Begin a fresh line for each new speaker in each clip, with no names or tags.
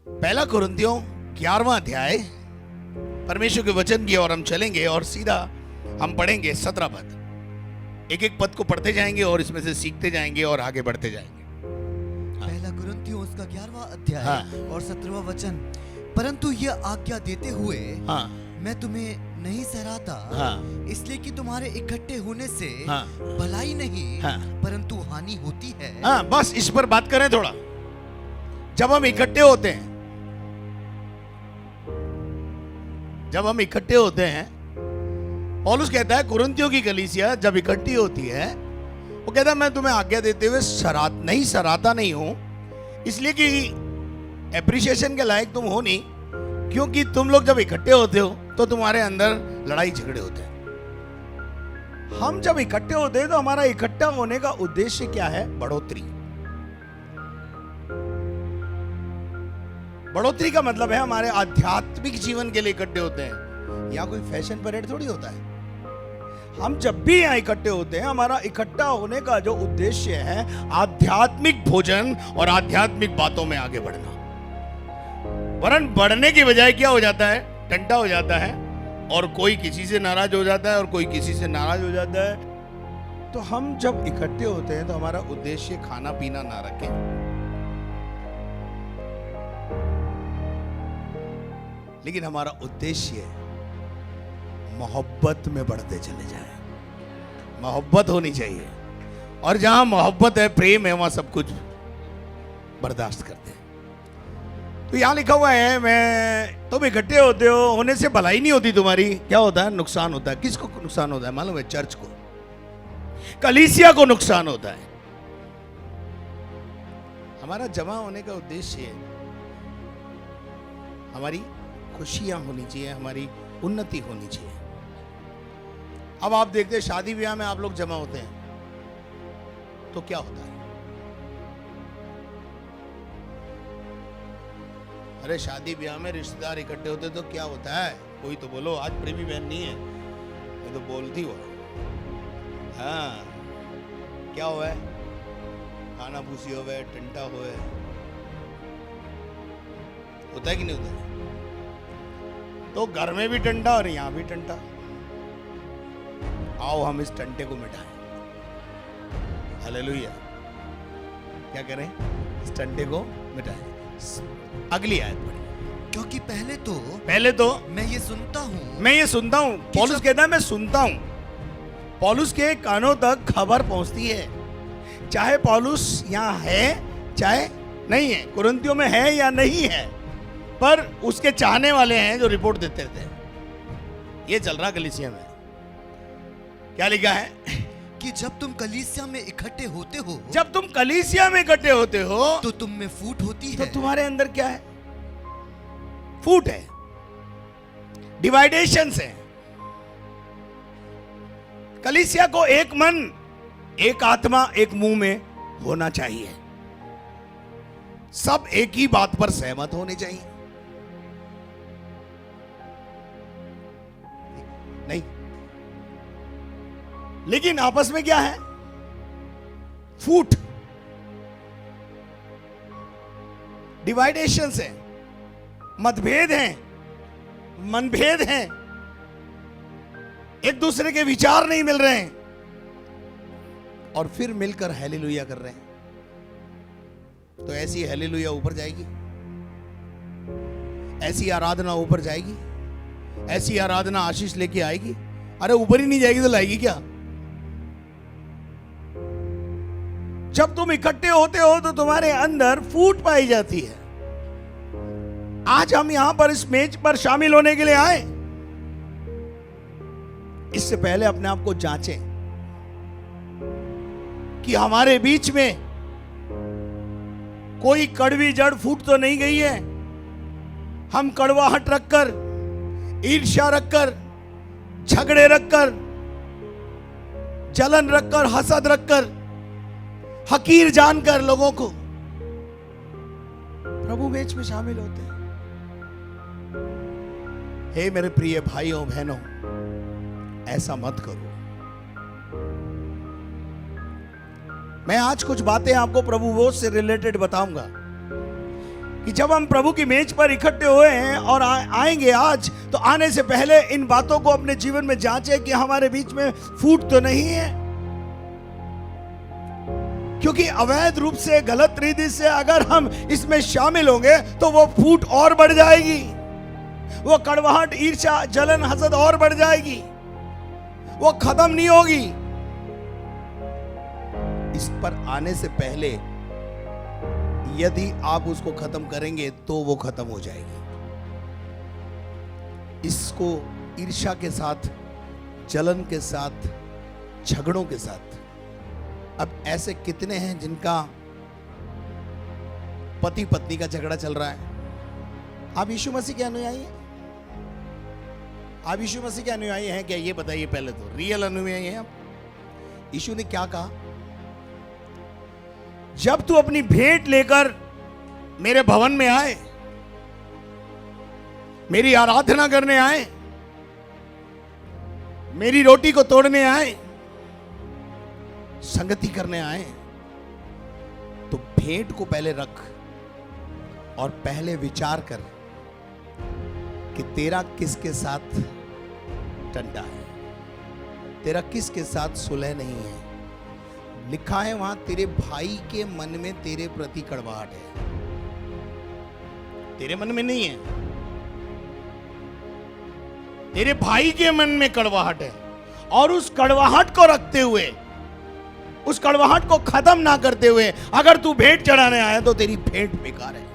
पहला कुरिन्थियों 11वां अध्याय, परमेश्वर के वचन की ओर हम चलेंगे और सीधा हम पढ़ेंगे 17 पद। एक एक पद को पढ़ते जाएंगे और इसमें से सीखते जाएंगे और आगे बढ़ते जाएंगे।
पहला कुरिन्थियों उसका 11वां अध्याय
हाँ।
और 17वां वचन। परंतु यह आज्ञा देते हुए
हाँ
मैं तुम्हें नहीं सहराता,
हाँ
इसलिए कि तुम्हारे इकट्ठे होने से
हाँ
भलाई नहीं
हाँ
परंतु हानि होती है।
हाँ, बस इस पर बात करें थोड़ा। जब हम इकट्ठे होते हैं, पौलुस कहता है कुरिन्थियों की कलीसिया जब इकट्ठी होती है, वो कहता है मैं तुम्हें आज्ञा देते हुए सराहता नहीं हूं, इसलिए कि एप्रिसिएशन के लायक तुम हो नहीं, क्योंकि तुम लोग जब इकट्ठे होते हो तो तुम्हारे अंदर लड़ाई झगड़े होते हैं। हम जब इकट्ठे होते हैं तो हमारा इकट्ठा होने का उद्देश्य क्या है? बढ़ोतरी का मतलब है हमारे आध्यात्मिक जीवन के लिए इकट्ठे होते हैं। यहाँ कोई फैशन परेड थोड़ी होता है। हम जब भी यहाँ इकट्ठे होते हैं, हमारा इकट्ठा होने का जो उद्देश्य है आध्यात्मिक भोजन और आध्यात्मिक बातों में आगे बढ़ना। वरन बढ़ने की बजाय क्या हो जाता है? टंटा हो जाता है, और कोई किसी से नाराज हो जाता है और कोई किसी से नाराज हो जाता है। तो हम जब इकट्ठे होते हैं तो हमारा उद्देश्य खाना पीना ना रखें, लेकिन हमारा उद्देश्य मोहब्बत में बढ़ते चले जाए। मोहब्बत होनी चाहिए, और जहां मोहब्बत है, प्रेम है, वहां सब कुछ बर्दाश्त करते हैं। तो यहां लिखा हुआ है मैं तुम इकट्ठे होते हो, होने से भलाई नहीं होती तुम्हारी। क्या होता है? नुकसान होता है। किसको नुकसान होता है मालूम है? चर्च को, कलीसिया को नुकसान होता है। हमारा जमा होने का उद्देश्य हमारी खुशियां होनी चाहिए, हमारी उन्नति होनी चाहिए। अब आप देखते हैं शादी ब्याह में आप लोग जमा होते हैं तो क्या होता है? अरे शादी ब्याह में रिश्तेदार इकट्ठे होते तो क्या होता है? कोई तो बोलो। आज प्रेमी बहन नहीं है, ये तो बोलती हो। हाँ, क्या हुआ है? खाना भूसी हो गए, टंटा हो गए, होता है कि नहीं होता है? तो घर में भी टंटा और यहां भी टंटा। आओ हम इस टंटे को मिटाएं। हालेलुया। क्या करें? इस टंटे को मिटाएं। अगली आयत पढ़ी।
क्योंकि पहले तो मैं ये सुनता हूँ।
पौलुस कहता है मैं सुनता हूं। पौलुस के कानों तक खबर पहुंचती है, चाहे पौलुस यहां है चाहे नहीं है, कुरिन्थियों में है या नहीं है, पर उसके चाहने वाले हैं जो रिपोर्ट देते रहते हैं। ये चल रहा कलीसिया में। क्या लिखा है?
कि जब तुम कलीसिया में इकट्ठे होते हो तो तुम में फूट होती है।
तो तुम्हारे अंदर क्या है? फूट है, डिवाइडेशंस है। कलीसिया को एक मन, एक आत्मा, एक मुंह में होना चाहिए। सब एक ही बात पर सहमत होने चाहिए। नहीं, लेकिन आपस में क्या है? फूट, डिवाइडेशंस है, मतभेद हैं, मनभेद हैं, एक दूसरे के विचार नहीं मिल रहे हैं, और फिर मिलकर हालेलुया कर रहे हैं। तो ऐसी हालेलुया ऊपर जाएगी, ऐसी आराधना ऊपर जाएगी, ऐसी आराधना आशीष लेके आएगी। अरे ऊपर ही नहीं जाएगी तो लाएगी क्या? जब तुम इकट्ठे होते हो तो तुम्हारे अंदर फूट पाई जाती है। आज हम यहां पर इस मेज पर शामिल होने के लिए आए, इससे पहले अपने आप को जांचें कि हमारे बीच में कोई कड़वी जड़ फूट तो नहीं गई है। हम कड़वाहट रखकर, ईर्ष्या रखकर, झगड़े रखकर, जलन रखकर, हसद रखकर, हकीर जानकर लोगों को प्रभु मेज में शामिल होते हैं। हे मेरे प्रिय भाइयों बहनों, ऐसा मत करो। मैं आज कुछ बातें आपको प्रभु बोध से रिलेटेड बताऊंगा कि जब हम प्रभु की मेज पर इकट्ठे हुए हैं और आएंगे आज, तो आने से पहले इन बातों को अपने जीवन में जांचें कि हमारे बीच में फूट तो नहीं है। क्योंकि अवैध रूप से, गलत रीति से अगर हम इसमें शामिल होंगे तो वो फूट और बढ़ जाएगी, वो कड़वाहट, ईर्ष्या, जलन, हसद और बढ़ जाएगी, वो खत्म नहीं होगी। इस पर आने से पहले यदि आप उसको खत्म करेंगे तो वो खत्म हो जाएगी। इसको ईर्ष्या के साथ, जलन के साथ, झगड़ों के साथ। अब ऐसे कितने हैं जिनका पति पत्नी का झगड़ा चल रहा है? आप यीशु मसीह के अनुयायी हैं? आप यीशु मसीह के अनुयायी हैं क्या? ये बताइए पहले तो, रियल अनुयायी हैं आप? यीशु ने क्या कहा? जब तू अपनी भेंट लेकर मेरे भवन में आए, मेरी आराधना करने आए, मेरी रोटी को तोड़ने आए, संगति करने आए, तो भेंट को पहले रख और पहले विचार कर कि तेरा किसके साथ टंटा है, तेरा किसके साथ सुलह नहीं है। लिखा है वहां, तेरे भाई के मन में तेरे प्रति कड़वाहट है, तेरे मन में नहीं है, तेरे भाई के मन में कड़वाहट है। और उस कड़वाहट को रखते हुए, उस कड़वाहट को खत्म ना करते हुए अगर तू भेंट चढ़ाने आया तो तेरी भेंट बेकार है।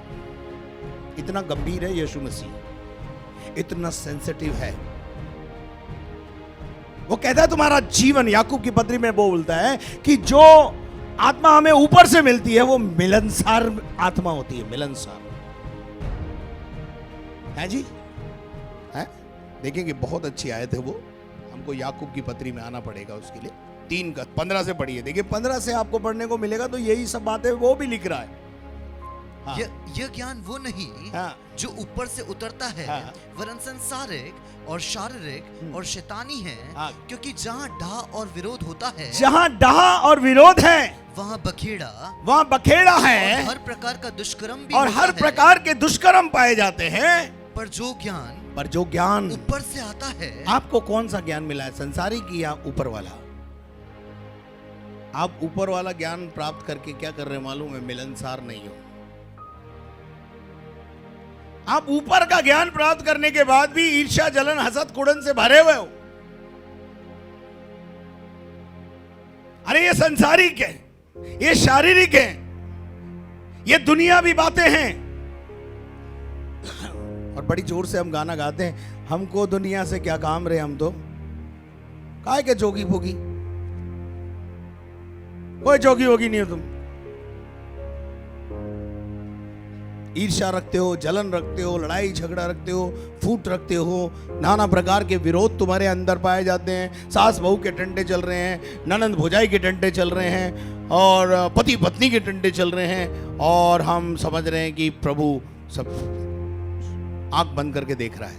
इतना गंभीर है यीशु मसीह, इतना सेंसिटिव है। वो कहता है तुम्हारा जीवन, याकूब की पत्री में वो बोलता है कि जो आत्मा हमें ऊपर से मिलती है वो मिलनसार आत्मा होती है, मिलनसार है जी, है? देखेंगे बहुत अच्छी आयत है वो। हमको याकूब की पत्री में आना पड़ेगा उसके लिए। 3:15 से पढ़िए। देखिए 15 से आपको पढ़ने को मिलेगा तो यही सब बातें वो भी लिख रहा है। हाँ।
यह ज्ञान वो नहीं, हाँ, जो ऊपर से उतरता है, हाँ, वरन संसारिक और शारीरिक और शैतानी है, हाँ, क्योंकि जहाँ डाह और विरोध होता है,
जहाँ डाह और विरोध है
वहाँ
बखेड़ा है,
और हर प्रकार का दुष्कर्म भी,
और हर प्रकार के दुष्कर्म पाए जाते हैं।
पर जो ज्ञान ऊपर से आता है।
आपको कौन सा ज्ञान मिला है, संसारिक या ऊपर वाला? आप ऊपर वाला ज्ञान प्राप्त करके क्या कर रहे हैं मालूम है? मिलनसार नहीं हो। आप ऊपर का ज्ञान प्राप्त करने के बाद भी ईर्ष्या, जलन, हसद, कुड़न से भरे हुए हो। अरे ये संसारिक है, ये शारीरिक है, ये दुनियावी बातें हैं। और बड़ी जोर से हम गाना गाते हैं, हमको दुनिया से क्या काम रहे, हम तो काहे के जोगी भोगी, कोई जोगी होगी नहीं हो तुम। ईर्ष्या रखते हो, जलन रखते हो, लड़ाई झगड़ा रखते हो, फूट रखते हो, नाना प्रकार के विरोध तुम्हारे अंदर पाए जाते हैं। सास बहू के टंटे चल रहे हैं, ननंद भौजाई के टंटे चल रहे हैं, और पति पत्नी के टंटे चल रहे हैं, और हम समझ रहे हैं कि प्रभु सब आंख बंद करके देख रहा है।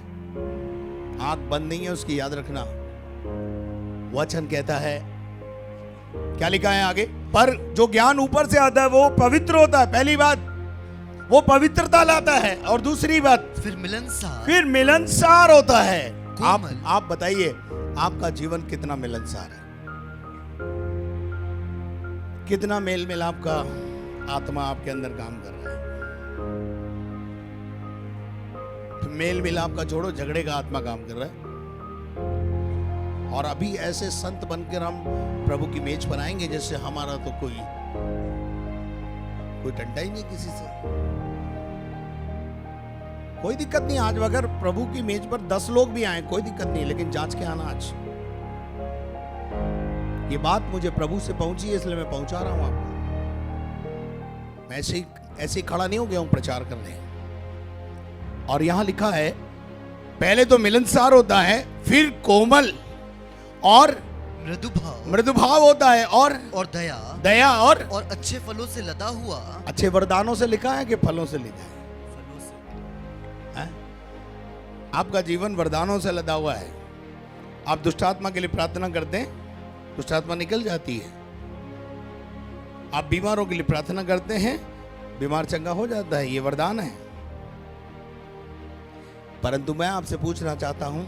आंख बंद नहीं है उसकी, याद रखना। वचन कहता है, क्या लिखा है आगे? पर जो ज्ञान ऊपर से आता है वो पवित्र होता है। पहली बात वो पवित्रता लाता है, और दूसरी बात
फिर
मिलनसार होता है। आप बताइए आपका जीवन कितना मिलनसार है? कितना मेल मिलाप का आत्मा आपके अंदर काम कर रहा है? मेल मिलाप का छोड़ो, झगड़े का आत्मा काम कर रहा है। और अभी ऐसे संत बनकर हम प्रभु की मेज पर आएंगे जैसे हमारा तो कोई टंटा ही नहीं किसी से। कोई दिक्कत नहीं, आज अगर प्रभु की मेज पर 10 लोग भी आए कोई दिक्कत नहीं, लेकिन जांच के आना। आज ये बात मुझे प्रभु से पहुंची है इसलिए मैं पहुंचा रहा हूं आपको। मैं ऐसे ही खड़ा नहीं हो गया हूं प्रचार करने। और यहां लिखा है पहले तो मिलनसार होता है, फिर कोमल और मृदुभाव होता है, और दया और
अच्छे फलों से लदा हुआ।
अच्छे वरदानों से लिखा है कि फलों से लिखा है? आपका जीवन वरदानों से लदा हुआ है। आप दुष्टात्मा के लिए प्रार्थना करते हैं, दुष्टात्मा निकल जाती है। आप बीमारों के लिए प्रार्थना करते हैं, बीमार चंगा हो जाता है, ये वरदान है। परंतु मैं आपसे पूछना चाहता हूं,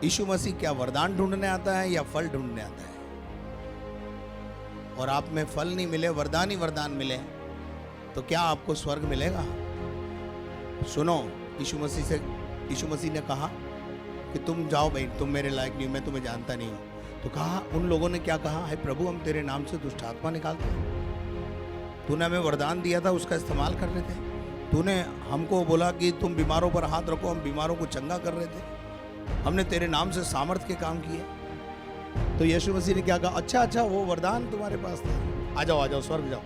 यीशु मसीह क्या वरदान ढूंढने आता है या फल ढूंढने आता है? और आप में फल नहीं मिले, वरदान ही वरदान मिले, तो क्या आपको स्वर्ग मिलेगा? सुनो, यीशु मसीह ने कहा कि तुम जाओ भाई, तुम मेरे लायक नहीं हो, मैं तुम्हें जानता नहीं हूं। तो कहा, उन लोगों ने क्या कहा, है प्रभु हम तेरे नाम से दुष्ट आत्मा निकालते हैं, तूने हमें वरदान दिया था, उसका इस्तेमाल कर रहे थे, तूने हमको बोला कि तुम बीमारों पर हाथ रखो, हम बीमारों को चंगा कर रहे थे, हमने तेरे नाम से सामर्थ के काम किए। तो यीशु मसीह ने क्या कहा, अच्छा वो वरदान तुम्हारे पास था, आ जाओ स्वर्ग जाओ।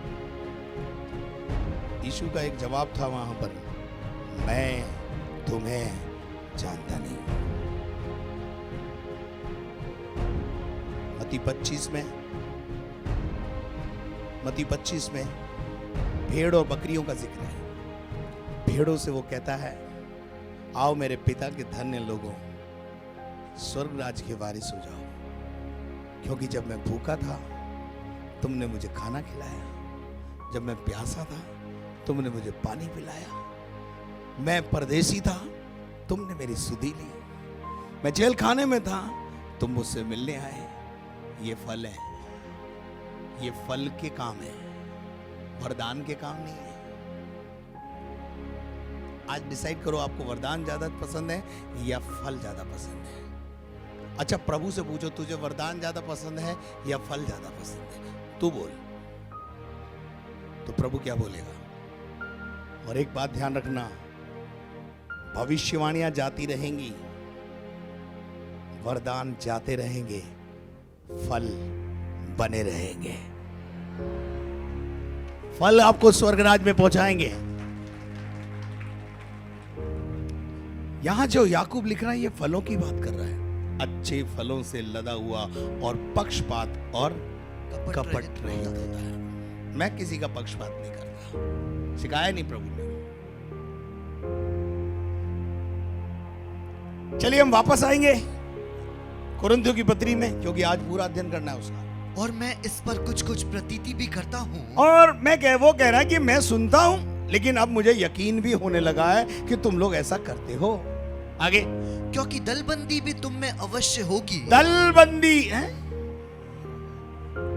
यीशु का एक जवाब था वहां पर, मैं तुम्हें जानता नहीं। मत्ती 25 में भेड़ और बकरियों का जिक्र है। भेड़ों से वो कहता है, आओ मेरे पिता के धन्य लोगों, स्वर्ग राज के वारिस हो जाओ, क्योंकि जब मैं भूखा था तुमने मुझे खाना खिलाया, जब मैं प्यासा था तुमने मुझे पानी पिलाया, मैं परदेसी था तुमने मेरी सुधि ली, मैं जेल खाने में था तुम मुझसे मिलने आए। ये फल है, ये फल के काम है, वरदान के काम नहीं है। आज डिसाइड करो, आपको वरदान ज्यादा पसंद है या फल ज्यादा पसंद है? अच्छा, प्रभु से पूछो, तुझे वरदान ज्यादा पसंद है या फल ज्यादा पसंद है? तू बोल, तो प्रभु क्या बोलेगा? और एक बात ध्यान रखना, भविष्यवाणियां जाती रहेंगी, वरदान जाते रहेंगे, फल बने रहेंगे। फल आपको स्वर्गराज में पहुंचाएंगे। यहां जो याकूब लिख रहा है, ये फलों की बात कर रहा है, अच्छे फलों से लदा हुआ और पक्षपात और कपट रहित होता है। मैं किसी का पक्षपात नहीं करता, सिखाया नहीं प्रभु ने। चलिए हम वापस आएंगे कुरिन्थियों की पत्री में, क्योंकि आज पूरा अध्ययन करना है उसका।
और मैं इस पर कुछ प्रतीति भी करता हूँ।
और वो कह रहा है कि मैं सुनता हूँ, लेकिन अब मुझे यकीन भी होने लगा है कि तुम लोग ऐसा करते हो। आगे,
क्योंकि दलबंदी भी तुम में अवश्य होगी।
दलबंदी है?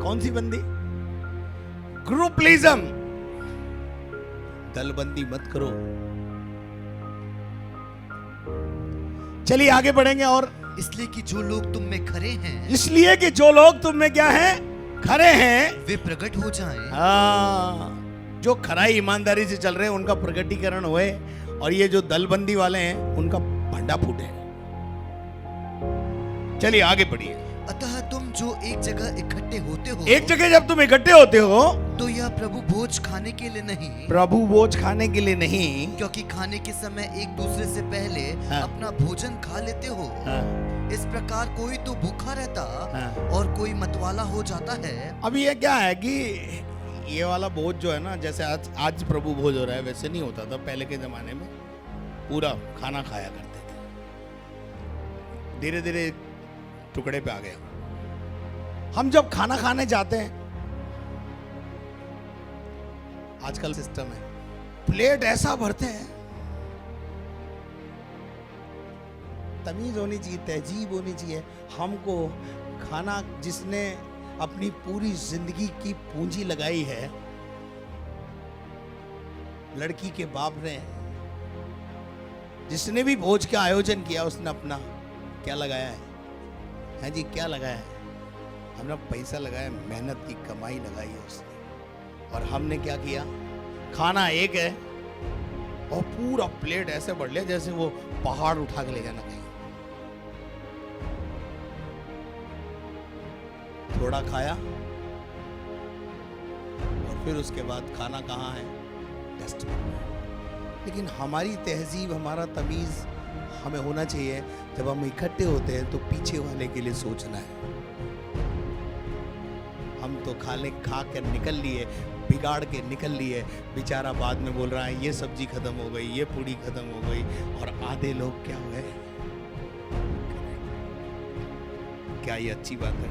कौन सी बंदी? ग्रुपलिज्म। दलबंदी मत करो। चलिए आगे बढ़ेंगे। और
इसलिए कि जो लोग तुम में खरे हैं,
इसलिए कि जो लोग तुम में क्या हैं? खरे हैं,
वे प्रकट हो जाएं।
हाँ, जो खराई ईमानदारी से चल रहे हैं उनका प्रकटीकरण हुए, और ये जो दलबंदी वाले हैं उनका भंडा फूटे। चलिए आगे बढ़िए।
अतः तुम जो एक जगह इकट्ठे होते हो,
एक जगह जब तुम इकट्ठे होते हो,
तो यह प्रभु भोज खाने के लिए नहीं,
प्रभु भोज खाने के लिए नहीं,
क्योंकि खाने के समय एक दूसरे से पहले अपना भोजन खा लेते हो। इस प्रकार कोई तो भूखा रहता और कोई मतवाला हो जाता है।
अब ये क्या है कि ये वाला भोज जो है ना, जैसे आज प्रभु भोज हो रहा है, वैसे नहीं होता था पहले के जमाने में। पूरा खाना खाया करते थे, धीरे धीरे टुकड़े पे आ गया। हम जब खाना खाने जाते हैं, आजकल सिस्टम है, प्लेट ऐसा भरते हैं, तमीज होनी चाहिए, तहजीब होनी चाहिए। हमको खाना, जिसने अपनी पूरी जिंदगी की पूंजी लगाई है, लड़की के बाप ने, जिसने भी भोज का आयोजन किया, उसने अपना क्या लगाया है जी, क्या लगाया है? हमने पैसा लगाया, मेहनत की कमाई लगाई है उसने। और हमने क्या किया? खाना एक है और पूरा प्लेट ऐसे बढ़ लिया जैसे वो पहाड़ उठा के ले जाना कहीं। थोड़ा खाया और फिर उसके बाद खाना कहाँ है? डस्टबिन में। लेकिन हमारी तहजीब, हमारा तमीज हमें होना चाहिए, जब हम इकट्ठे होते हैं तो पीछे वाले के लिए सोचना है। हम तो खा कर निकल लिए, बिगाड़ के निकल लिए, बेचारा बाद में बोल रहा है ये सब्जी खत्म हो गई, ये पूड़ी खत्म हो गई, और आधे लोग क्या हुए? क्या ये अच्छी बात है?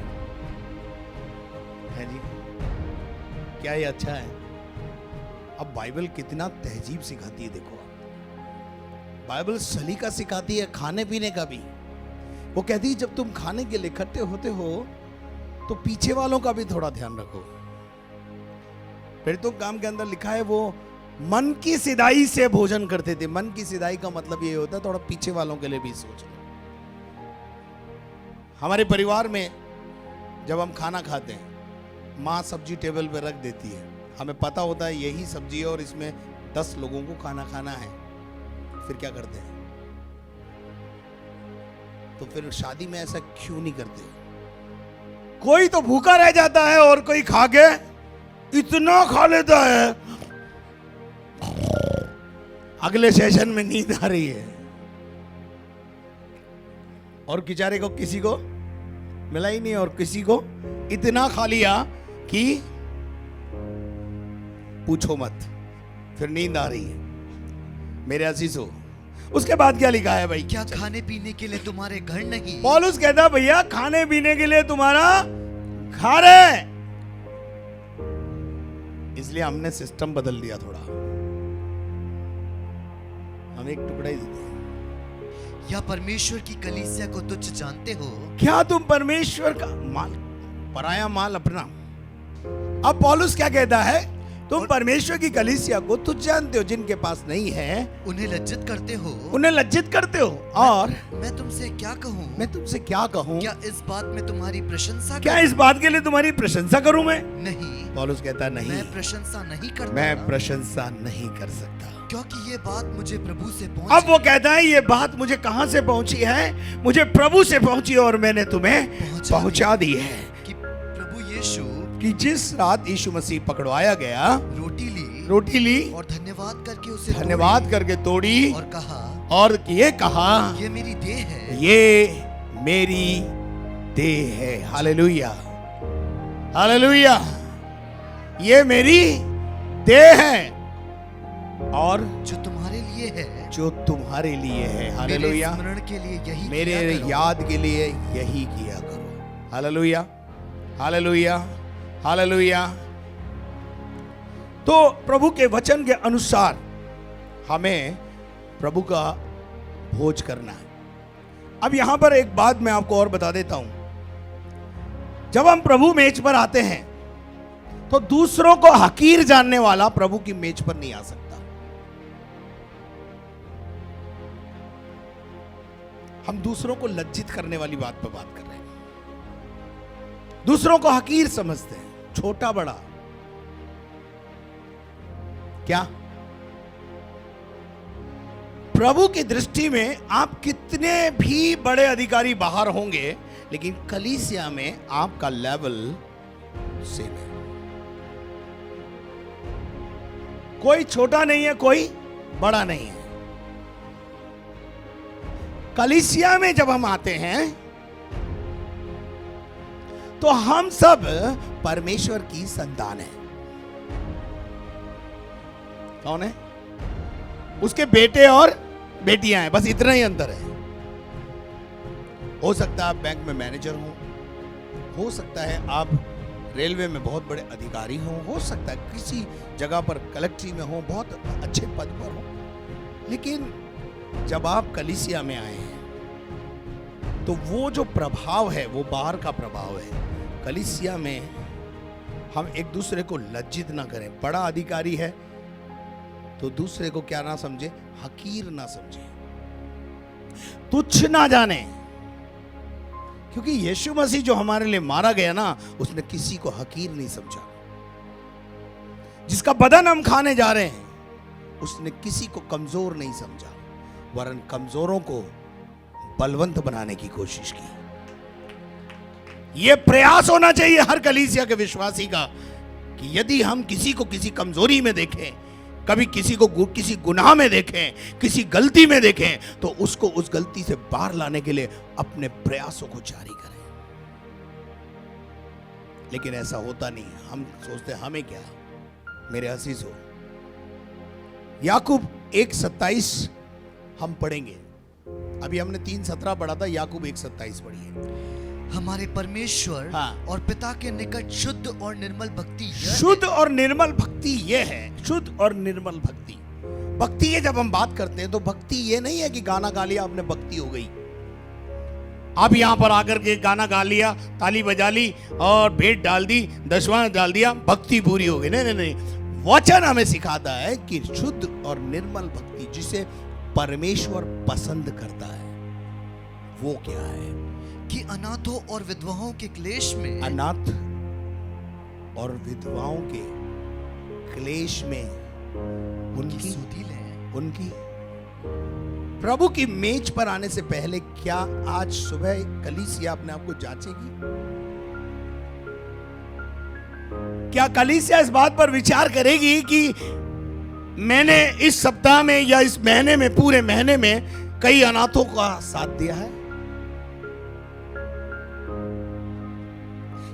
है जी, क्या ये अच्छा है? अब बाइबल कितना तहजीब सिखाती है, देखो आप। बाइबल सलीका सिखाती है खाने पीने का भी। वो कहती है जब तुम खाने के लिए इकट्ठे होते हो तो पीछे वालों का भी थोड़ा ध्यान रखो। फिर तो काम के अंदर लिखा है वो मन की सिधाई से भोजन करते थे। मन की सिधाई का मतलब ये होता है थोड़ा पीछे वालों के लिए भी सोचो। हमारे परिवार में जब हम खाना खाते हैं, माँ सब्जी टेबल पे रख देती है, हमें पता होता है यही सब्जी है और इसमें 10 लोगों को खाना खाना है। फिर क्या करते हैं? तो फिर शादी में ऐसा क्यों नहीं करते? कोई तो भूखा रह जाता है और कोई खा के इतना खा लेता है, अगले सेशन में नींद आ रही है और बेचारे को किसी को मिला ही नहीं, और किसी को इतना खा लिया कि पूछो मत, फिर नींद आ रही है। मेरे अजीजों, उसके बाद क्या लिखा है भाई?
क्या खाने पीने के लिए तुम्हारे घर नहीं?
पौलुस कहता भैया खाने पीने के लिए तुम्हारा घर है। इसलिए हमने सिस्टम बदल दिया थोड़ा, हम एक टुकड़ा ही देते हैं।
या परमेश्वर की कलीसिया को तुच्छ जानते हो?
क्या तुम परमेश्वर का माल, पराया माल अपना? अब पौलुस क्या कहता है? तुम परमेश्वर की कलीसिया को तुच्छ जानते हो, जिनके पास नहीं है
उन्हें लज्जित करते हो।
उन्हें लज्जित करते हो। और
मैं तुमसे क्या कहूँ?
मैं तुमसे क्या कहूँ?
क्या इस बात में तुम्हारी प्रशंसा?
क्या इस बात के लिए तुम्हारी प्रशंसा करूं मैं?
नहीं।
पौलुस कहता नहीं,
मैं प्रशंसा नहीं करता।
मैं प्रशंसा नहीं कर सकता,
क्योंकि ये बात मुझे प्रभु से पहुंची।
अब वो कहता है ये बात मुझे कहां से पहुंची है? मुझे प्रभु से पहुंची और मैंने तुम्हें पहुंचा दी है।
कि प्रभु यीशु
कि जिस रात यीशु मसीह पकड़वाया गया, रोटी ली और
धन्यवाद करके उसे
धन्यवाद करके तोड़ी और ये कहा
ये मेरी देह है,
ये मेरी देह है। हालेलुया, हालेलुया, ये मेरी देह है और
जो तुम्हारे लिए है,
जो तुम्हारे लिए है। हालेलुया,
मेरे स्मरण के लिए यही,
मेरे याद के लिए यही किया करो। Hallelujah, hallelujah, hallelujah. तो प्रभु के वचन के अनुसार हमें प्रभु का भोज करना है। अब यहां पर एक बात मैं आपको और बता देता हूं। जब हम प्रभु मेज पर आते हैं तो दूसरों को हकीर जानने वाला प्रभु की मेज पर नहीं आ सकता। हम दूसरों को लज्जित करने वाली बात पर बात कर रहे हैं। दूसरों को हकीर समझते हैं, छोटा बड़ा। क्या प्रभु की दृष्टि में आप कितने भी बड़े अधिकारी बाहर होंगे, लेकिन कलीसिया में आपका लेवल सेम है। कोई छोटा नहीं है, कोई बड़ा नहीं है। कलीसिया में जब हम आते हैं तो हम सब परमेश्वर की संतान है। कौन है? उसके बेटे और बेटियां हैं, बस इतना ही अंतर है। हो सकता है आप बैंक में मैनेजर हो सकता है आप रेलवे में बहुत बड़े अधिकारी हो सकता है किसी जगह पर कलेक्ट्री में हो, बहुत अच्छे पद पर हो, लेकिन जब आप कलीसिया में आए हैं तो वो जो प्रभाव है वो बाहर का प्रभाव है। कलीसिया में हम एक दूसरे को लज्जित ना करें। बड़ा अधिकारी है तो दूसरे को क्या ना समझे, हकीर ना समझे, तुच्छ ना जाने। क्योंकि यीशु मसीह जो हमारे लिए मारा गया ना, उसने किसी को हकीर नहीं समझा। जिसका बदन हम खाने जा रहे हैं उसने किसी को कमजोर नहीं समझा, वरन कमजोरों को बलवंत बनाने की कोशिश की। यह प्रयास होना चाहिए हर कलीसिया के विश्वासी का कि यदि हम किसी को किसी कमजोरी में देखें, कभी किसी को किसी गुनाह में देखें, किसी गलती में देखें, तो उसको उस गलती से बाहर लाने के लिए अपने प्रयासों को जारी करें। लेकिन ऐसा होता नहीं। हम सोचते हैं हमें क्या। मेरे अजीजों, याकूब 1:27 हम पढ़ेंगे। अभी हमने 3:17 पढ़ा था, याकूब 1:27 पढ़िए।
हमारे परमेश्वर
हाँ।
और पिता के निकट शुद्ध और निर्मल भक्ति यह
शुद्ध और निर्मल भक्ति ये है। शुद्ध और निर्मल भक्ति, भक्ति ये जब हम बात करते हैं तो भक्ति ये नहीं है कि गाना गा लिया आपने भक्ति हो गई। आप यहां पर आकर के गाना गा लिया, ताली बजा ली और भेंट डाल दी, दशवां डाल दिया, भक्ति पूरी हो गई। नहीं नहीं नहीं, वचन हमें सिखाता है कि शुद्ध और निर्मल भक्ति जिसे परमेश्वर पसंद करता है वो क्या है?
कि अनाथों और विधवाओं के क्लेश में,
अनाथ और विधवाओं के क्लेश में उनकी
सुधि लें।
उनकी प्रभु की मेज पर आने से पहले क्या आज सुबह कलीसिया अपने आप को जांचेगी? क्या कलीसिया इस बात पर विचार करेगी कि मैंने इस सप्ताह में या इस महीने में, पूरे महीने में कई अनाथों का साथ दिया है?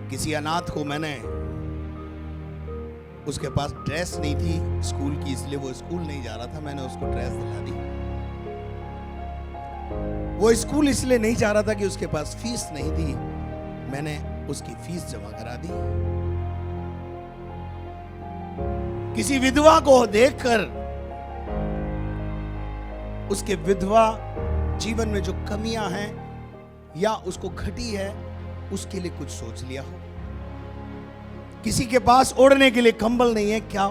किसी अनाथ को मैंने, उसके पास ड्रेस नहीं थी स्कूल की, इसलिए वो स्कूल नहीं जा रहा था, मैंने उसको ड्रेस दिला दी। वो स्कूल इसलिए नहीं जा रहा था कि उसके पास फीस नहीं थी, मैंने उसकी फीस जमा करा दी। किसी विधवा को देखकर उसके विधवा जीवन में जो कमियां हैं या उसको घटी है उसके लिए कुछ सोच लिया हो। किसी के पास ओढ़ने के लिए कंबल नहीं है, क्या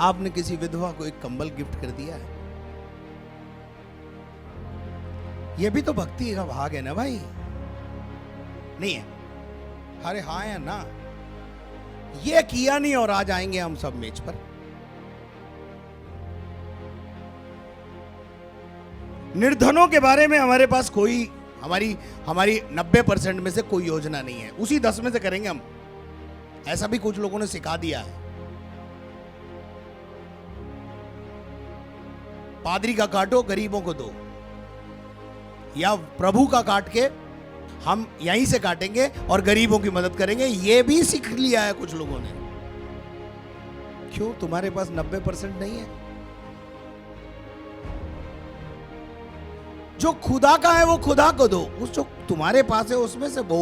आपने किसी विधवा को एक कंबल गिफ्ट कर दिया है? यह भी तो भक्ति का भाग है ना भाई? नहीं है? अरे हाँ या ना? ये किया नहीं और आज आएंगे हम सब मेज पर। निर्धनों के बारे में हमारे पास कोई, हमारी 90% में से कोई योजना नहीं है, उसी 10 में से करेंगे हम। ऐसा भी कुछ लोगों ने सिखा दिया है। पादरी का काटो, गरीबों को दो, या प्रभु का काट के हम यहीं से काटेंगे और गरीबों की मदद करेंगे, ये भी सीख लिया है कुछ लोगों ने। क्यों? तुम्हारे पास 90% नहीं है? जो खुदा का है वो खुदा को दो, उस जो तुम्हारे पास है उसमें से बो,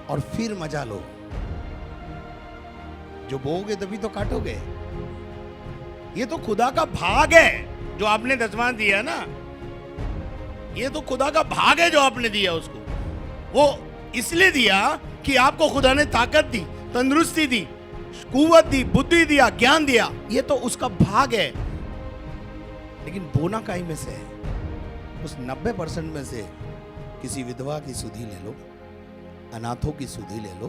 और फिर मजा लो। जो बोओगे तभी तो काटोगे। ये तो खुदा का भाग है जो आपने दसवां दिया ना, ये तो खुदा का भाग है जो आपने दिया उसको। वो इसलिए दिया कि आपको खुदा ने ताकत दी, तंदुरुस्ती दी, कुव्वत दी, बुद्धि दिया, ज्ञान दिया, ये तो उसका भाग है। लेकिन बोना काई में से है? उस 90% में से किसी विधवा की सुधि ले लो, अनाथों की सुधि ले लो,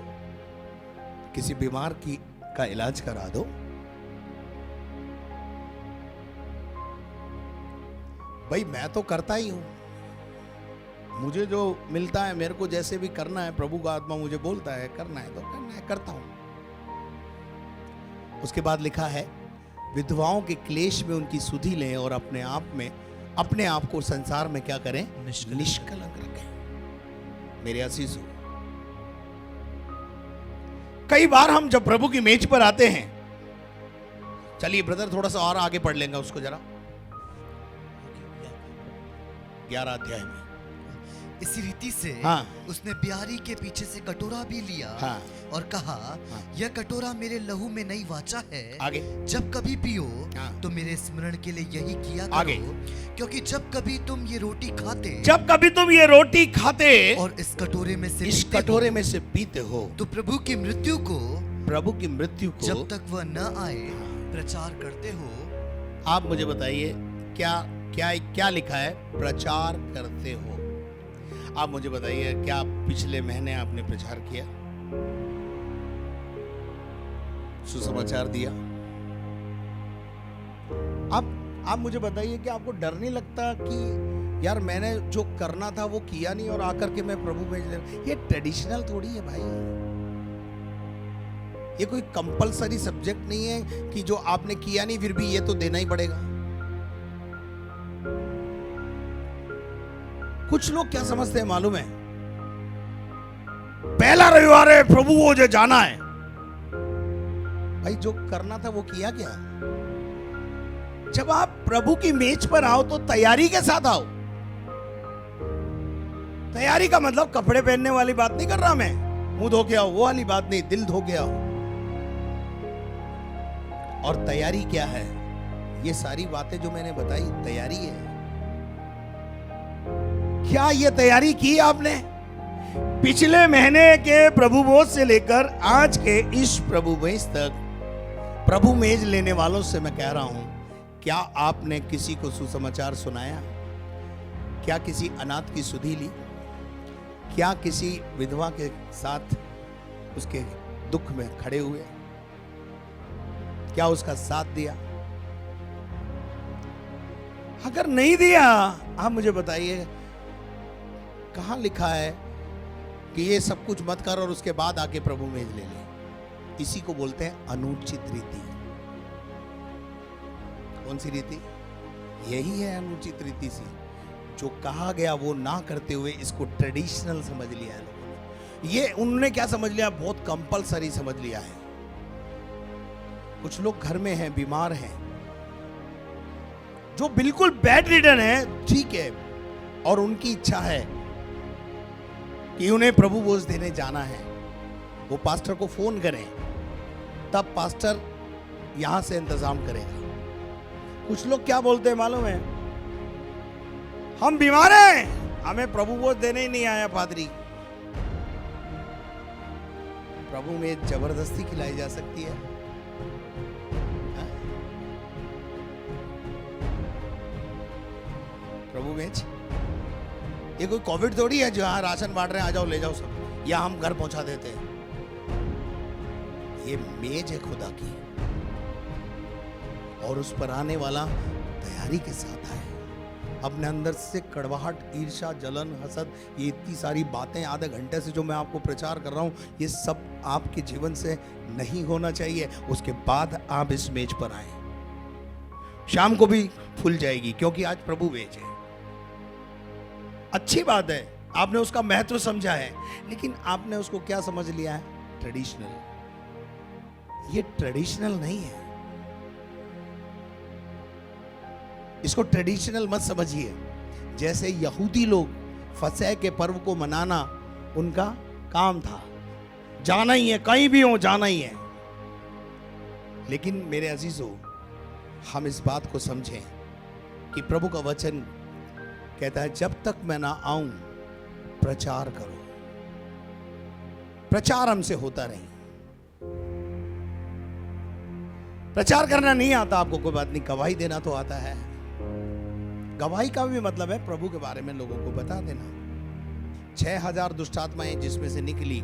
किसी बीमार का इलाज करा दो। भाई मैं तो करता ही हूं, मुझे जो मिलता है, मेरे को जैसे भी करना है, प्रभु का आत्मा मुझे बोलता है करना है तो करना है, करता हूं। उसके बाद लिखा है विधवाओं के क्लेश में उनकी सुधि लें और अपने आप को संसार में क्या करें? निष्कलंक रखें। मेरे अजीजों, कई बार हम जब प्रभु की मेज पर आते हैं, चलिए ब्रदर थोड़ा सा और आगे पढ़ लेंगे उसको जरा, 11 अध्याय में।
इसी रीति से
हाँ।
उसने ब्यारी के पीछे से कटोरा भी लिया,
हाँ।
और कहा,
हाँ।
यह कटोरा मेरे लहू में नई वाचा है।
आगे।
जब कभी पियो
हाँ।
तो मेरे स्मरण के लिए यही किया करो।
आगे।
क्योंकि जब कभी तुम ये रोटी खाते और इस कटोरे में से पीते हो तो प्रभु की मृत्यु को जब तक वह न आए प्रचार करते हो।
आप मुझे बताइए क्या लिखा है? प्रचार करते हो। आप मुझे बताइए, क्या पिछले महीने आपने प्रचार किया, सुसमाचार दिया? आप मुझे बताइए कि आपको डर नहीं लगता कि यार मैंने जो करना था वो किया नहीं और आकर के मैं प्रभु में, ये ट्रेडिशनल थोड़ी है भाई। ये कोई कंपलसरी सब्जेक्ट नहीं है कि जो आपने किया नहीं फिर भी ये तो देना ही पड़ेगा। कुछ लोग क्या समझते हैं मालूम है? पहला रविवार है, प्रभु वो जो जाना है। भाई जो करना था वो किया क्या? जब आप प्रभु की मेज पर आओ तो तैयारी के साथ आओ। तैयारी का मतलब कपड़े पहनने वाली बात नहीं कर रहा मैं, मुंह धो के आओ वो वाली बात नहीं, दिल धो के आओ। और तैयारी क्या है? ये सारी बातें जो मैंने बताई तैयारी है। क्या ये तैयारी की आपने? पिछले महीने के प्रभु भोज से लेकर आज के इस प्रभु मेज तक, प्रभु मेज लेने वालों से मैं कह रहा हूं, क्या आपने किसी को सुसमाचार सुनाया? क्या किसी अनाथ की सुधि ली? क्या किसी विधवा के साथ उसके दुख में खड़े हुए? क्या उसका साथ दिया? अगर नहीं दिया, आप मुझे बताइए कहां लिखा है कि ये सब कुछ मत कर और उसके बाद आके प्रभु मेज ले ले? इसी को बोलते हैं अनुचित रीति। कौन सी रीति? यही है अनुचित रीति सी। जो कहा गया वो ना करते हुए इसको ट्रेडिशनल समझ लिया है लोगों ने। ये उन्होंने क्या समझ लिया? बहुत कंपलसरी समझ लिया है। कुछ लोग घर में हैं, बीमार हैं, जो बिल्कुल बेड रिडन है, ठीक है, और उनकी इच्छा है कि उन्हें प्रभु भोज देने जाना है, वो पास्टर को फोन करें, तब पास्टर यहां से इंतजाम करेगा। कुछ लोग क्या बोलते हैं मालूम है? हम बीमार हैं, हमें प्रभु भोज देने ही नहीं आया पादरी। प्रभु में जबरदस्ती खिलाई जा सकती है? प्रभु मेज ये कोई कोविड थोड़ी है जो यहाँ राशन बांट रहे हैं, आ जाओ ले जाओ सब, या हम घर पहुंचा देते हैं। ये मेज है खुदा की, और उस पर आने वाला तैयारी के साथ आए। अपने अंदर से कड़वाहट, ईर्ष्या, जलन, हसद, ये इतनी सारी बातें आधे घंटे से जो मैं आपको प्रचार कर रहा हूं, ये सब आपके जीवन से नहीं होना चाहिए। उसके बाद आप इस मेज पर आए। शाम को भी फूल जाएगी क्योंकि आज प्रभु मेज है। अच्छी बात है, आपने उसका महत्व समझा है, लेकिन आपने उसको क्या समझ लिया है? ट्रेडिशनल। ये ट्रेडिशनल नहीं है, इसको ट्रेडिशनल मत समझिए। जैसे यहूदी लोग फसह के पर्व को मनाना उनका काम था, जाना ही है, कहीं भी हो जाना ही है। लेकिन मेरे अजीजों, हम इस बात को समझें कि प्रभु का वचन कहता है जब तक मैं ना आऊं प्रचार करो। प्रचार हमसे होता नहीं। प्रचार करना नहीं आता आपको, कोई बात नहीं, गवाही देना तो आता है। गवाही का भी मतलब है प्रभु के बारे में लोगों को बता देना। 6000 दुष्टात्माएं जिसमें से निकली,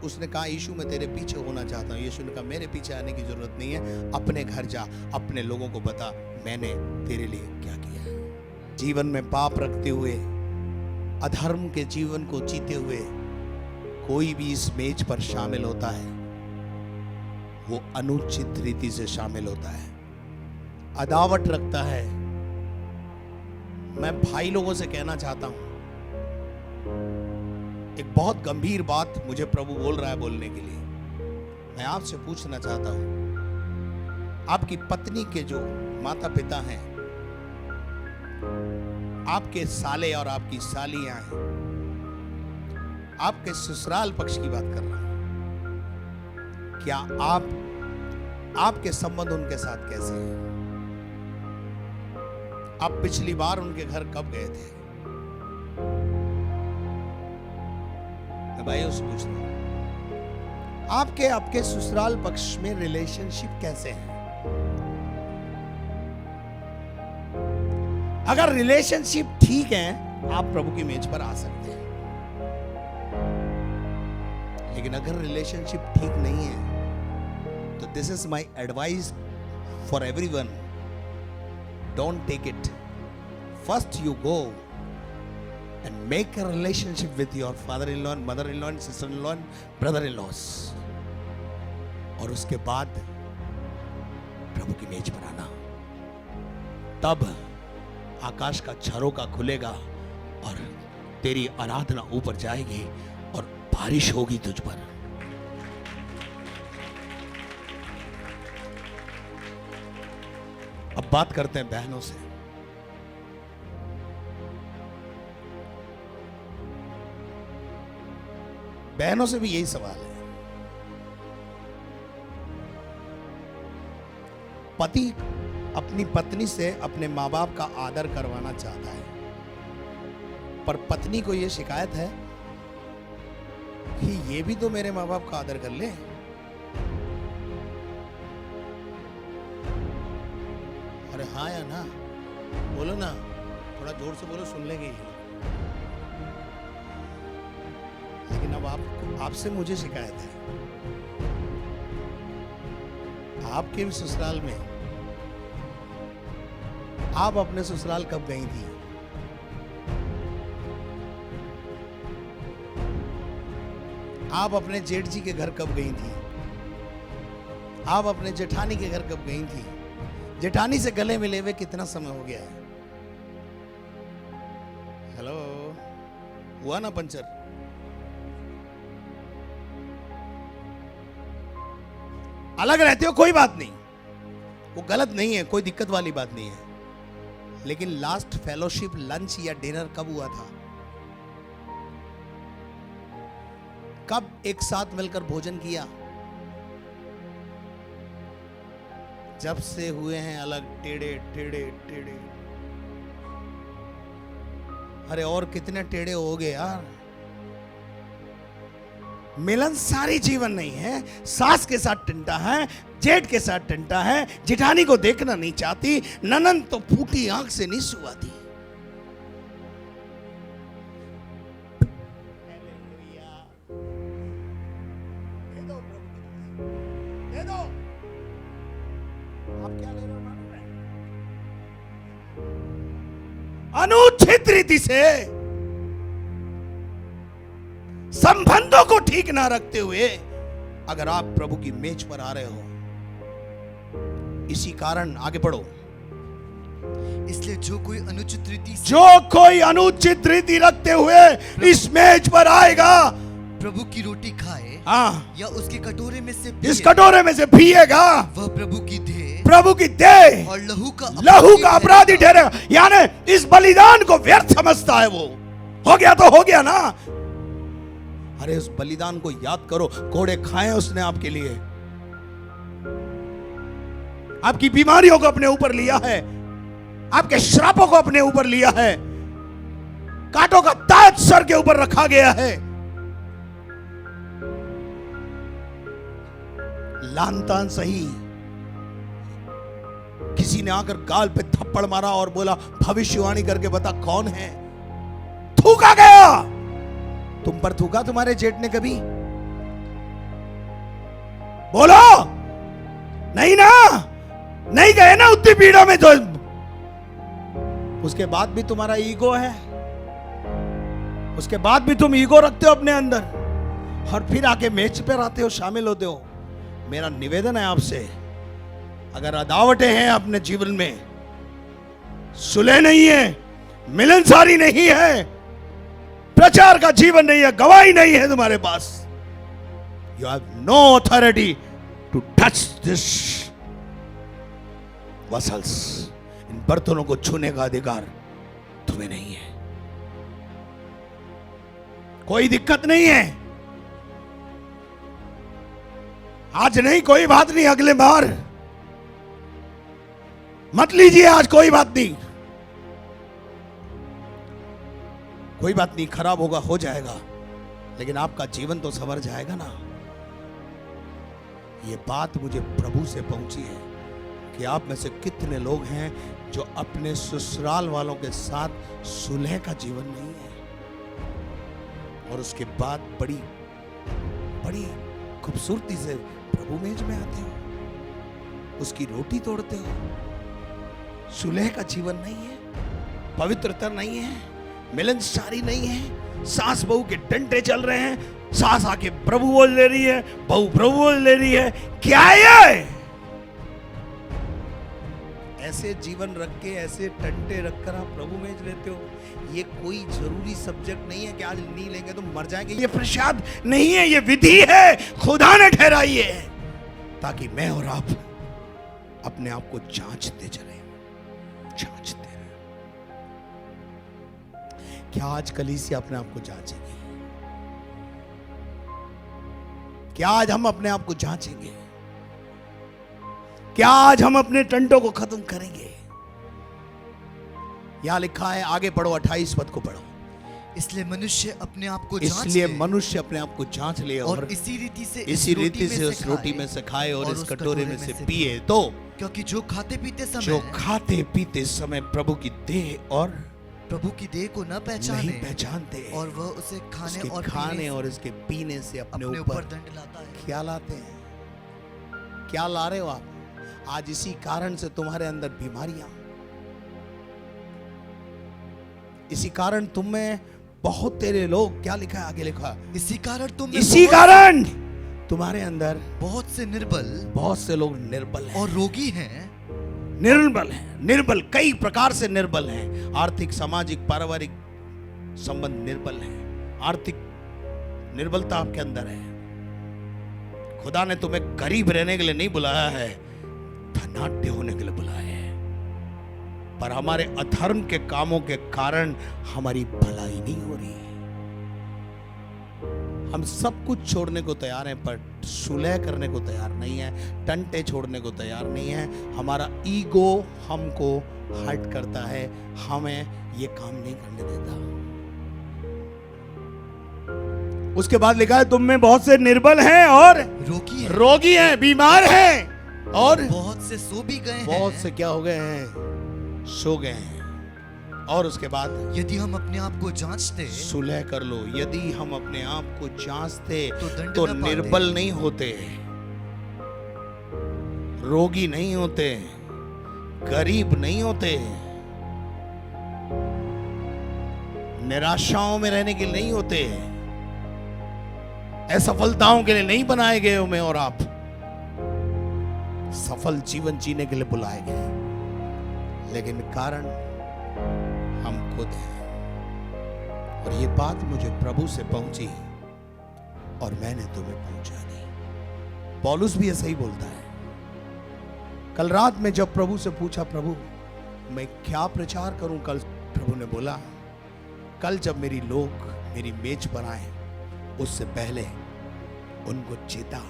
उसने कहा यीशु मैं तेरे पीछे होना चाहता हूं। यीशु ने कहा मेरे पीछे आने की जरूरत नहीं है, अपने घर जा, अपने लोगों को बता मैंने तेरे लिए क्या किया है। जीवन में पाप रखते हुए, अधर्म के जीवन को जीते हुए कोई भी इस मेज पर शामिल होता है, वो अनुचित रीति से शामिल होता है, अदावत रखता है। मैं भाई लोगों से कहना चाहता हूं, एक बहुत गंभीर बात मुझे प्रभु बोल रहा है बोलने के लिए। मैं आपसे पूछना चाहता हूं, आपकी पत्नी के जो माता पिता हैं, आपके साले और आपकी सालियां हैं, आपके ससुराल पक्ष की बात कर रहा हूं, क्या आपके संबंध उनके साथ कैसे हैं? आप पिछली बार उनके घर कब गए थे? मैं भाई उससे पूछ रहा हूं, आपके ससुराल पक्ष में रिलेशनशिप कैसे है? अगर रिलेशनशिप ठीक है, आप प्रभु की मेज पर आ सकते हैं। लेकिन अगर रिलेशनशिप ठीक नहीं है, तो this is my advice for everyone, don't take it. First you go and make a relationship with your father-in-law, mother-in-law, sister-in-law, brother-in-laws, और उसके बाद प्रभु की मेज पर आना। तब आकाश का झरोका खुलेगा और तेरी आराधना ऊपर जाएगी और बारिश होगी तुझ पर। अब बात करते हैं बहनों से। बहनों से भी यही सवाल है। पति अपनी पत्नी से अपने माँ बाप का आदर करवाना चाहता है, पर पत्नी को यह शिकायत है कि ये भी तो मेरे माँ बाप का आदर कर ले। अरे हाँ या ना, बोलो ना, थोड़ा जोर से बोलो, सुन लेंगे ये। लेकिन अब आपसे मुझे शिकायत है, आपके भी ससुराल में आप अपने ससुराल कब गई थी? आप अपने जेठ जी के घर कब गई थी? आप अपने जेठानी के घर कब गई थी? जेठानी से गले मिले हुए कितना समय हो गया है? हेलो, हुआ ना पंचर? अलग रहते हो कोई बात नहीं, वो गलत नहीं है, कोई दिक्कत वाली बात नहीं है। लेकिन लास्ट फेलोशिप लंच या डिनर कब हुआ था? कब एक साथ मिलकर भोजन किया? जब से हुए हैं अलग, टेढ़े टेढ़े टेढ़े। अरे और कितने टेढ़े हो गए यार। मिलनसारी जीवन नहीं है, सास के साथ टंटा है, जेठ के साथ टंटा है, जेठानी को देखना नहीं चाहती, ननंद तो फूटी आंख से नहीं सुवाती। दे दो। आप क्या ले रहे हो? अनुचित रीति से संबंधों को ठीक ना रखते हुए अगर आप प्रभु की मेज पर आ रहे हो, इसी कारण आगे बढ़ो।
इसलिए जो कोई अनुचित रीति
रखते हुए इस मेज पर आएगा,
प्रभु की रोटी खाए,
हाँ,
या उसके कटोरे में से
इस कटोरे में से पिएगा,
वह प्रभु की देह और
लहू का अपराधी ठहरेगा। यानी इस बलिदान को व्यर्थ समझता है वो। हो गया तो हो गया ना। अरे उस बलिदान को याद करो, घोड़े खाए उसने आपके लिए, आपकी बीमारियों को अपने ऊपर लिया है, आपके श्रापों को अपने ऊपर लिया है, कांटों का ताज सर के ऊपर रखा गया है। लानतान सही, किसी ने आकर गाल पे थप्पड़ मारा और बोला भविष्यवाणी करके बता कौन है? थूका गया। तुम पर थूका तुम्हारे जेठ ने कभी? बोलो नहीं ना, नहीं गए ना उतनी पीड़ा में। जो उसके बाद भी तुम्हारा ईगो है, उसके बाद भी तुम ईगो रखते हो अपने अंदर, और फिर आके मेज पर आते हो, शामिल होते हो। मेरा निवेदन है आपसे, अगर अदावटें हैं अपने जीवन में, सुलह नहीं है, मिलनसारी नहीं है, प्रचार का जीवन नहीं है, गवाही नहीं है तुम्हारे पास, you have no authority to touch this vessels. इन बर्तनों को छूने का अधिकार तुम्हें नहीं है। कोई दिक्कत नहीं है, आज नहीं, कोई बात नहीं, अगले बार मत लीजिए, आज कोई बात नहीं, कोई बात नहीं, खराब होगा, हो जाएगा, लेकिन आपका जीवन तो संवर जाएगा ना। ये बात मुझे प्रभु से पहुंची है कि आप में से कितने लोग हैं जो अपने ससुराल वालों के साथ सुलह का जीवन नहीं है, और उसके बाद बड़ी बड़ी खूबसूरती से प्रभु मेज में आते हो, उसकी रोटी तोड़ते हो। सुलह का जीवन नहीं है, पवित्रता नहीं है, मिलनसारी नहीं है, सास बहू के डंडे चल रहे हैं, सास आके प्रभु बोल ले रही है, बहू प्रभु बोल ले रही है। क्या है ये? ऐसे जीवन रख के, ऐसे डंडे रखकर आप प्रभु मेज लेते हो। ये कोई जरूरी सब्जेक्ट नहीं है कि आज नहीं लेंगे तो मर जाएंगे। ये प्रसाद नहीं है, ये विधि है, खुदा ने ठहराई है, ताकि मैं और आप अपने आप को जांचते चले, जांचते रहे। क्या आज कलीसिया अपने आप को जांचेगी? क्या आज हम अपने आप को जांचेंगे? क्या आज हम अपने टंटों को खत्म करेंगे? यहां लिखा है, आगे पढ़ो, 28 पद को पढ़ो।
इसलिए मनुष्य अपने आप को
जांच ले और
इसी रीति से
उस रोटी में से खाए और इस कटोरे में से पिए। तो
क्योंकि जो खाते पीते समय
प्रभु की देह और
प्रभु की देह को न
पहचानते
और वह उसे खाने
और इसके पीने से अपने ऊपर
दंड लाता है।
क्या लाते हैं? क्या ला रहे हो आप? आज इसी कारण से तुम्हारे अंदर बीमारियां, इसी कारण तुम में बहुत तेरे लोग, क्या लिखा है आगे लिखा,
इसी कारण
तुम्हारे अंदर
बहुत से लोग निर्बल हैं
और रोगी हैं, निर्बल कई प्रकार से निर्बल हैं। आर्थिक, सामाजिक, पारिवारिक संबंध निर्बल हैं। आर्थिक निर्बलता आपके अंदर है। खुदा ने तुम्हें गरीब रहने के लिए नहीं बुलाया है, धनाढ्य होने के लिए बुलाया है। पर हमारे अधर्म के कामों के कारण हमारी भलाई नहीं हो रही। हम सब कुछ छोड़ने को तैयार हैं, पर सुलह करने को तैयार नहीं है, टंटे छोड़ने को तैयार नहीं है। हमारा ईगो हमको हर्ट करता है, हमें ये काम नहीं करने देता। उसके बाद लिखा है, तुम में बहुत से निर्बल हैं और रोगी हैं, बीमार हैं, और
बहुत से सो भी गए हैं।
बहुत से क्या हो गए हैं? सो गए हैं। और उसके बाद,
यदि हम अपने आप को जांचते,
सुलह कर लो, यदि हम अपने आप को जांचते तो निर्बल नहीं होते, रोगी नहीं होते, गरीब नहीं होते, निराशाओं में रहने के लिए नहीं होते, असफलताओं के लिए नहीं बनाए गए हो मैं और आप। सफल जीवन जीने के लिए बुलाए गए, लेकिन कारण हम खुद हैं। और ये बात मुझे प्रभु से पहुंची और मैंने तुम्हें पहुंचा दी। पौलुस भी ऐसा ही बोलता है। कल रात में जब प्रभु से पूछा, प्रभु मैं क्या प्रचार करूं कल, प्रभु ने बोला, कल जब मेरी लोग मेरी मेज बनाए उससे पहले उनको चेता।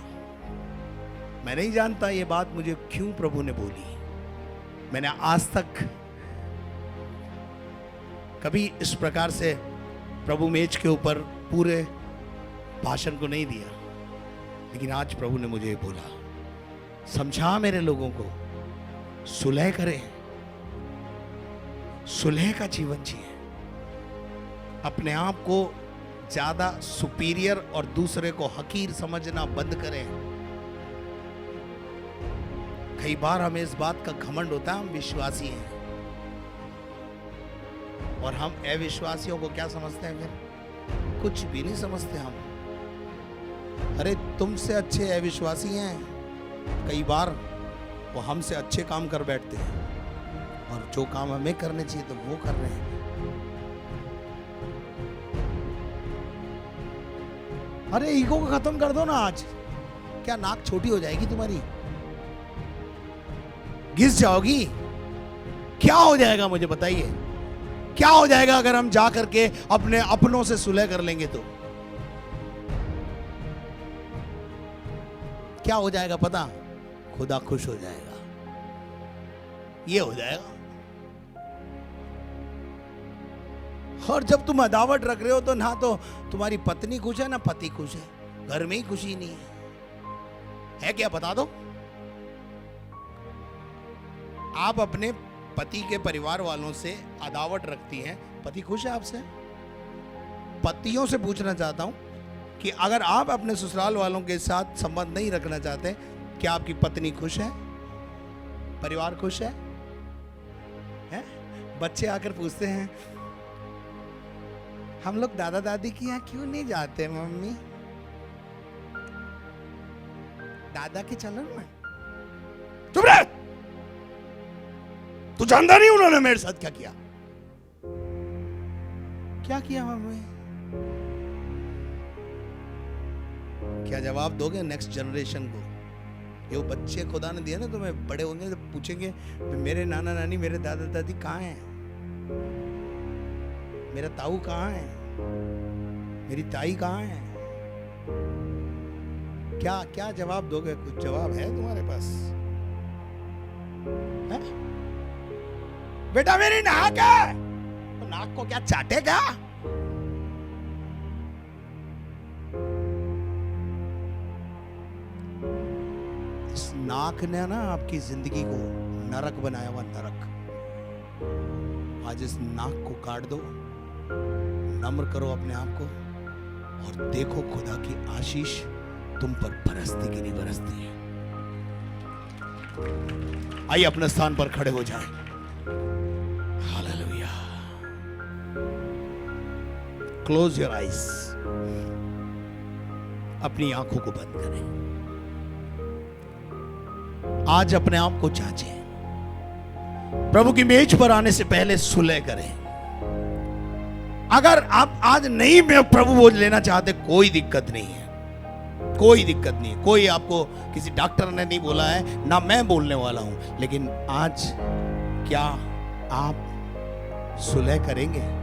मैं नहीं जानता ये बात मुझे क्यों प्रभु ने बोली। मैंने आज तक कभी इस प्रकार से प्रभु मेज के ऊपर पूरे भाषण को नहीं दिया, लेकिन आज प्रभु ने मुझे बोला, समझा मेरे लोगों को, सुलह करें, सुलह का जीवन जिए, अपने आप को ज्यादा सुपीरियर और दूसरे को हकीर समझना बंद करें। कई बार हमें इस बात का घमंड होता है, हम विश्वासी हैं, और हम अविश्वासियों को क्या समझते हैं? फिर कुछ भी नहीं समझते हम। अरे तुमसे अच्छे अविश्वासी हैं, कई बार वो हमसे अच्छे काम कर बैठते हैं, और जो काम हमें करने चाहिए तो वो कर रहे हैं। अरे ईगो को खत्म कर दो ना आज। क्या नाक छोटी हो जाएगी तुम्हारी? घिस जाओगी? क्या हो जाएगा मुझे बताइए? क्या हो जाएगा अगर हम जा करके अपने अपनों से सुलह कर लेंगे तो? क्या हो जाएगा पता? खुदा खुश हो जाएगा, ये हो जाएगा। और जब तुम अदावत रख रहे हो तो ना तो तुम्हारी पत्नी खुश है ना पति खुश है, घर में ही खुशी नहीं है क्या? बता दो। आप अपने पति के परिवार वालों से अदावत रखती हैं, पति खुश है आपसे? पतियों से पूछना चाहता हूं कि अगर आप अपने ससुराल वालों के साथ संबंध नहीं रखना चाहते, क्या आपकी पत्नी खुश है? परिवार खुश है? बच्चे आकर पूछते हैं, हम लोग दादा दादी के यहाँ क्यों नहीं जाते मम्मी? दादा के चलो ना। चुप रह, तू जानता नहीं उन्होंने मेरे साथ क्या किया? क्या किया मम्मी? क्या जवाब दोगे नेक्स्ट जनरेशन को? ये बच्चे खुदा ने दिया ना तुम्हें, बड़े होंगे तो पूछेंगे मेरे नाना नानी मेरे दादा दादी कहाँ हैं, मेरा ताऊ कहाँ है, मेरी ताई कहाँ है? क्या क्या जवाब दोगे? कुछ जवाब है तुम्हारे पास? है? बेटा मेरी नाक है, तो नाक को क्या चाटेगा? इस नाक ने ना आपकी जिंदगी को नरक बनाया हुआ, नरक। आज इस नाक को काट दो, नम्र करो अपने आप को और देखो खुदा की आशीष तुम पर बरसती कि नहीं बरसती है। आइए अपने स्थान पर खड़े हो जाएं। हालेलुया। Close your eyes. अपनी आंखों को बंद करें। आज अपने आप को जांचें। प्रभु की मेज पर आने से पहले सुलह करें। अगर आप आज नहीं में प्रभु भोज लेना चाहते, कोई दिक्कत नहीं है, कोई दिक्कत नहीं। कोई आपको किसी डॉक्टर ने नहीं बोला है, ना मैं बोलने वाला हूं, लेकिन आज क्या आप सुलह करेंगे?